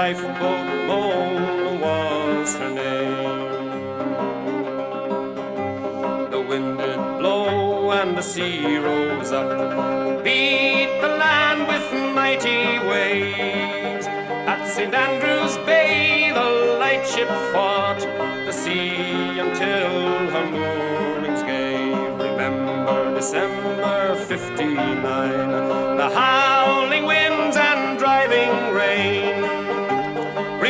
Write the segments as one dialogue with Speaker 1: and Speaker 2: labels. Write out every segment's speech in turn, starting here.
Speaker 1: lifeboat, Mona was her name. The wind did blow and the sea rose up, beat the land with mighty waves. At St. Andrew's Bay the lightship fought the sea until her moorings gave. Remember December '59, the howling winds and driving rain.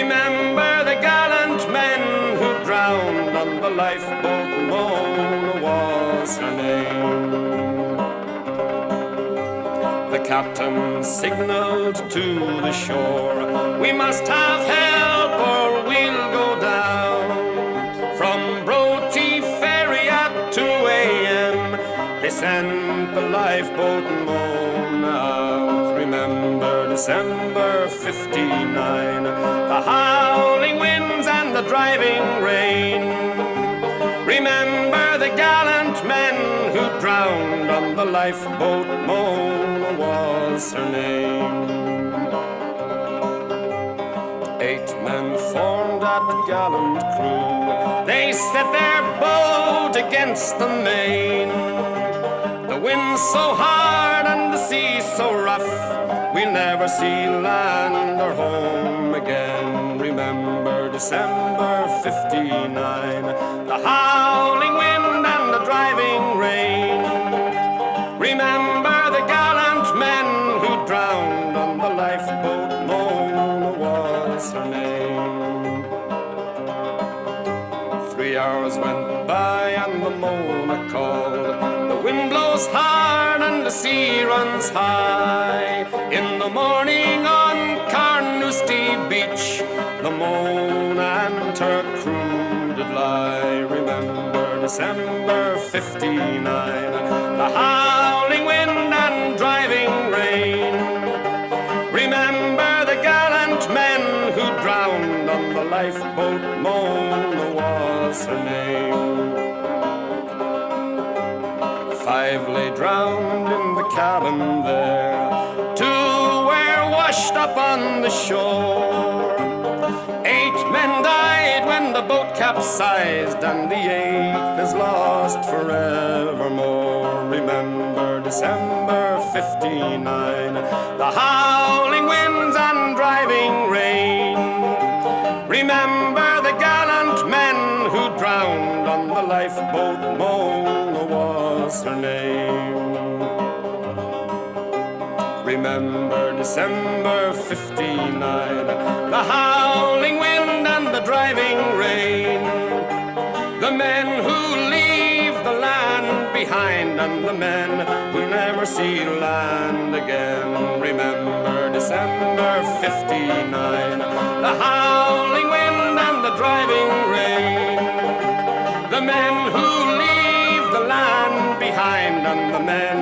Speaker 1: Remember the gallant men who drowned on the lifeboat, Mona was her name. The captain signaled to the shore, we must have help or we'll go down. From Broughty Ferry at 2 a.m. they sent the lifeboat Mona out. Remember December '59, the howling winds and the driving rain. Remember the gallant men who drowned on the lifeboat, Mona was her name. 8 men formed that gallant crew, they set their boat against the main. The wind so hard and the sea so rough, we'll never see land or home again. Remember December '59, the howling wind and the driving rain. Remember the gallant men who drowned on the lifeboat, Mona was her name. 3 hours went by and the Mona called, the wind blows hard and the sea runs high. In the morning on Carnoustie beach, the Mona and her crew did lie. Remember December '59, the howling wind and driving rain. Remember the gallant men who drowned on the lifeboat, Mona was her name. 5 lay drowned in the cabin there, 2 were washed up on the shore. 8 men died when the boat capsized, and the 8th is lost forevermore. Remember December '59, the howling winds and driving rain. Remember the gallant men who drowned on the lifeboat, Mona was her name. Remember December '59, the howling wind and the driving rain. The men who leave the land behind and the men who never see land again. Remember December '59, the howling wind and the driving rain. The men who leave the land behind and the men